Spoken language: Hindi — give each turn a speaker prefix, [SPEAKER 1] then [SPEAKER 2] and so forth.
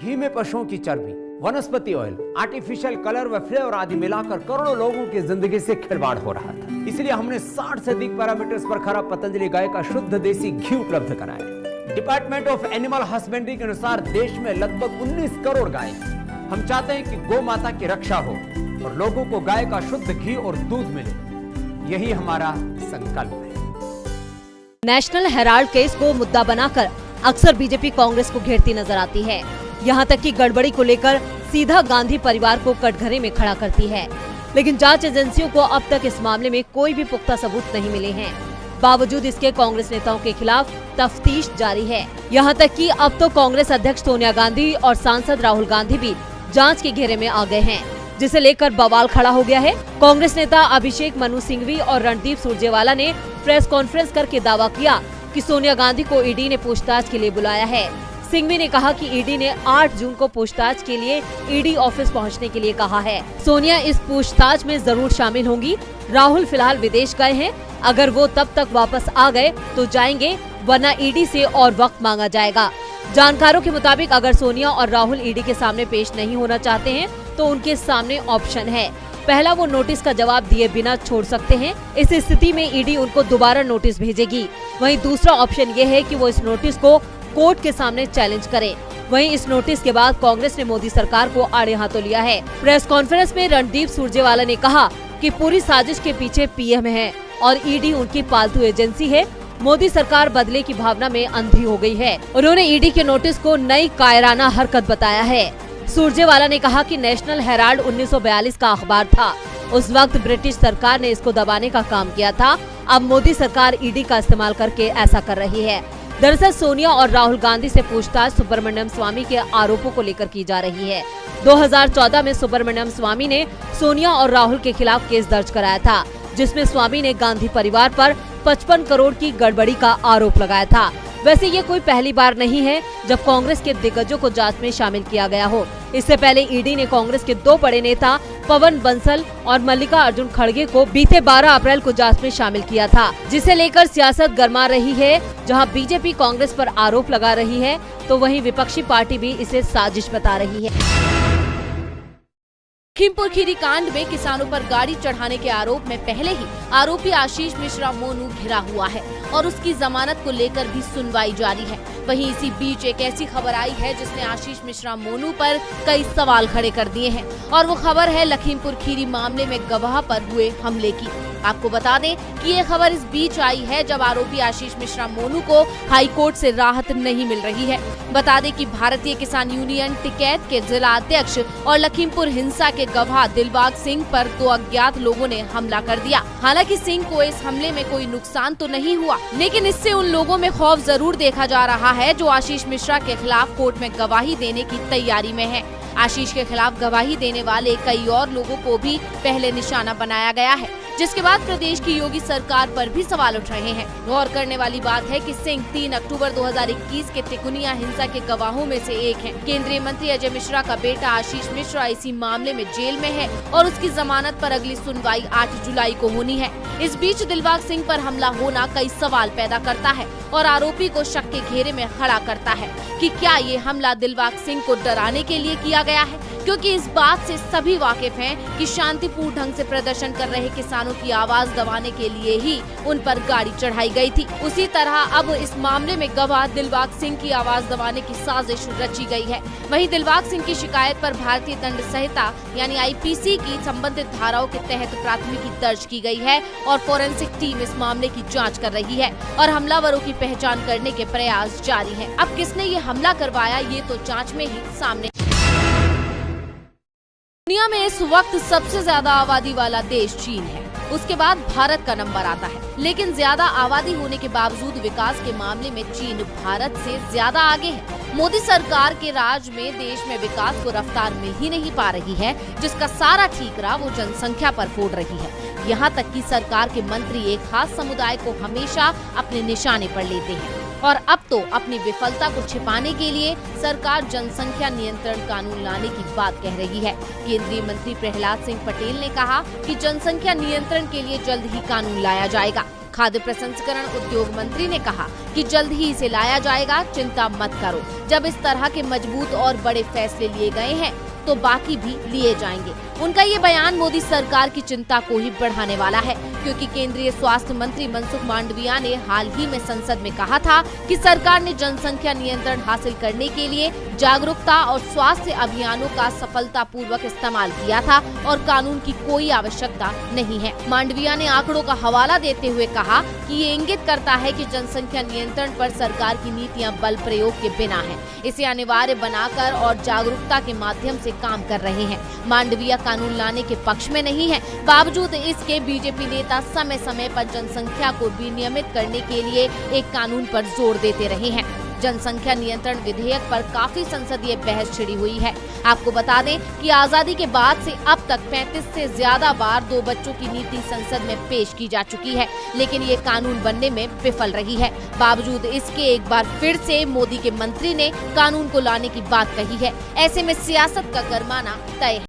[SPEAKER 1] घी में पशुओं की चर्बी, वनस्पति ऑयल, आर्टिफिशियल कलर व फ्लेवर आदि मिलाकर करोड़ों लोगों की जिंदगी से खिलवाड़ हो रहा था। इसलिए हमने 60 से अधिक पैरामीटर्स पर खरा पतंजलि गाय का शुद्ध देसी घी उपलब्ध कराया। डिपार्टमेंट ऑफ एनिमल हस्बेंड्री के अनुसार देश में लगभग 19 करोड़ गाय हैं। हम चाहते हैं कि गौ माता की रक्षा हो और लोगों को गाय का शुद्ध घी और दूध मिले। यही हमारा संकल्प है।
[SPEAKER 2] नेशनल हेराल्ड केस को मुद्दा बनाकर अक्सर बीजेपी कांग्रेस को घेरती नजर आती है। यहाँ तक कि गड़बड़ी को लेकर सीधा गांधी परिवार को कटघरे में खड़ा करती है। लेकिन जांच एजेंसियों को अब तक इस मामले में कोई भी पुख्ता सबूत नहीं मिले हैं। बावजूद इसके कांग्रेस नेताओं के खिलाफ तफ्तीश जारी है। यहाँ तक कि अब तो कांग्रेस अध्यक्ष सोनिया गांधी और सांसद राहुल गांधी भी जांच के घेरे में आ गए हैं, जिसे लेकर बवाल खड़ा हो गया है। कांग्रेस नेता अभिषेक मनु सिंघवी और रणदीप सुरजेवाला ने प्रेस कॉन्फ्रेंस करके दावा किया कि सोनिया गांधी को ईडी ने पूछताछ के लिए बुलाया है। सिंघवी ने कहा कि ईडी ने 8 जून को पूछताछ के लिए ईडी ऑफिस पहुंचने के लिए कहा है। सोनिया इस पूछताछ में जरूर शामिल होंगी। राहुल फिलहाल विदेश गए हैं, अगर वो तब तक वापस आ गए तो जाएंगे, वरना ईडी से और वक्त मांगा जाएगा। जानकारों के मुताबिक अगर सोनिया और राहुल ईडी के सामने पेश नहीं होना चाहते हैं तो उनके सामने ऑप्शन है। पहला, वो नोटिस का जवाब दिए बिना छोड़ सकते हैं। इस स्थिति में ईडी उनको दोबारा नोटिस भेजेगी। वहीं दूसरा ऑप्शन ये है कि वो इस नोटिस को कोर्ट के सामने चैलेंज करें। वहीं इस नोटिस के बाद कांग्रेस ने मोदी सरकार को आड़े हाथों लिया है। प्रेस कॉन्फ्रेंस में रणदीप सुरजेवाला ने कहा कि पूरी साजिश के पीछे पीएम है और ईडी उनकी पालतू एजेंसी है। मोदी सरकार बदले की भावना में अंधी हो गई है। उन्होंने ईडी के नोटिस को नई कायराना हरकत बताया है। सुरजेवाला ने कहा कि नेशनल हेराल्ड 1942 का अखबार था। उस वक्त ब्रिटिश सरकार ने इसको दबाने का काम किया था। अब मोदी सरकार ईडी का इस्तेमाल करके ऐसा कर रही है। दरअसल सोनिया और राहुल गांधी से पूछताछ सुब्रमण्यम स्वामी के आरोपों को लेकर की जा रही है। 2014 में सुब्रमण्यम स्वामी ने सोनिया और राहुल के खिलाफ केस दर्ज कराया था, जिसमें स्वामी ने गांधी परिवार पर 55 करोड़ की गड़बड़ी का आरोप लगाया था। वैसे ये कोई पहली बार नहीं है जब कांग्रेस के दिग्गजों को जांच में शामिल किया गया हो। इससे पहले ईडी ने कांग्रेस के 2 बड़े नेता पवन बंसल और मल्लिकार्जुन खड़गे को बीते 12 अप्रैल को जांच में शामिल किया था, जिसे लेकर सियासत गर्मा रही है। जहां बीजेपी कांग्रेस पर आरोप लगा रही है तो वहीं विपक्षी पार्टी भी इसे साजिश बता रही है।
[SPEAKER 3] लखीमपुर खीरी कांड में किसानों पर गाड़ी चढ़ाने के आरोप में पहले ही आरोपी आशीष मिश्रा मोनू घिरा हुआ है और उसकी जमानत को लेकर भी सुनवाई जारी है। वहीं इसी बीच एक ऐसी खबर आई है जिसने आशीष मिश्रा मोनू पर कई सवाल खड़े कर दिए हैं और वो खबर है लखीमपुर खीरी मामले में गवाह पर हुए हमले की। आपको बता दें कि ये खबर इस बीच आई है जब आरोपी आशीष मिश्रा मोनू को हाई कोर्ट से राहत नहीं मिल रही है। बता दें कि भारतीय किसान यूनियन टिकैत के जिला अध्यक्ष और लखीमपुर हिंसा के गवाह दिलबाग सिंह पर 2 अज्ञात लोगों ने हमला कर दिया। हालांकि सिंह को इस हमले में कोई नुकसान तो नहीं हुआ, लेकिन इससे उन लोगों में खौफ जरूर देखा जा रहा है जो आशीष मिश्रा के खिलाफ कोर्ट में गवाही देने की तैयारी में है। आशीष के खिलाफ गवाही देने वाले कई और लोगों को भी पहले निशाना बनाया गया है, जिसके बाद प्रदेश की योगी सरकार पर भी सवाल उठ रहे हैं। गौर करने वाली बात है कि सिंह 3 अक्टूबर 2021 के तिकुनिया हिंसा के गवाहों में से एक हैं। केंद्रीय मंत्री अजय मिश्रा का बेटा आशीष मिश्रा इसी मामले में जेल में है और उसकी जमानत पर अगली सुनवाई 8 जुलाई को होनी है। इस बीच दिलबाग सिंह पर हमला होना कई सवाल पैदा करता है और आरोपी को शक के घेरे में खड़ा करता है कि क्या ये हमला दिलबाग सिंह को डराने के लिए किया गया है, क्योंकि इस बात से सभी वाकिफ हैं कि शांतिपूर्ण ढंग से प्रदर्शन कर रहे किसानों की आवाज दबाने के लिए ही उन पर गाड़ी चढ़ाई गई थी। उसी तरह अब इस मामले में गवाह दिलबाग सिंह की आवाज दबाने की साजिश रची गई है। वहीं दिलबाग सिंह की शिकायत पर भारतीय दंड संहिता यानी आईपीसी की संबंधित धाराओं के तहत प्राथमिकी दर्ज की गई है और फोरेंसिक टीम इस मामले की जाँच कर रही है और हमलावरों की पहचान करने के प्रयास जारी है। अब किसने ये हमला करवाया ये तो जाँच में ही सामने। दुनिया में इस वक्त सबसे ज्यादा आबादी वाला देश चीन है, उसके बाद भारत का नंबर आता है। लेकिन ज्यादा आबादी होने के बावजूद विकास के मामले में चीन भारत से ज्यादा आगे है। मोदी सरकार के राज में देश में विकास को रफ्तार मिल ही नहीं पा रही है, जिसका सारा ठीकरा वो जनसंख्या पर फोड़ रही है। यहाँ तक कि सरकार के मंत्री एक खास समुदाय को हमेशा अपने निशाने पर लेते हैं और अब तो अपनी विफलता को छिपाने के लिए सरकार जनसंख्या नियंत्रण कानून लाने की बात कह रही है। केंद्रीय मंत्री प्रहलाद सिंह पटेल ने कहा कि जनसंख्या नियंत्रण के लिए जल्द ही कानून लाया जाएगा। खाद्य प्रसंस्करण उद्योग मंत्री ने कहा कि जल्द ही इसे लाया जाएगा, चिंता मत करो। जब इस तरह के मजबूत और बड़े फैसले लिए गए हैं तो बाकी भी लिए जाएंगे। उनका ये बयान मोदी सरकार की चिंता को ही बढ़ाने वाला है, क्योंकि केंद्रीय स्वास्थ्य मंत्री मनसुख मांडविया ने हाल ही में संसद में कहा था कि सरकार ने जनसंख्या नियंत्रण हासिल करने के लिए जागरूकता और स्वास्थ्य अभियानों का सफलतापूर्वक इस्तेमाल किया था और कानून की कोई आवश्यकता नहीं है। मांडविया ने आंकड़ों का हवाला देते हुए कहा कि ये इंगित करता है कि जनसंख्या नियंत्रण पर सरकार की नीतियां बल प्रयोग के बिना है, इसे अनिवार्य बनाकर और जागरूकता के माध्यम से काम कर रहे हैं। मांडविया कानून लाने के पक्ष में नहीं है, बावजूद इसके बीजेपी नेता समय समय पर जनसंख्या को विनियमित करने के लिए एक कानून पर जोर देते रहे हैं। जनसंख्या नियंत्रण विधेयक पर काफी संसदीय बहस छिड़ी हुई है। आपको बता दें कि आजादी के बाद से अब तक 35 से ज्यादा बार 2 बच्चों की नीति संसद में पेश की जा चुकी है, लेकिन ये कानून बनने में विफल रही है। बावजूद इसके एक बार फिर से मोदी के मंत्री ने कानून को लाने की बात कही है। ऐसे में सियासत का गरमाना तय है।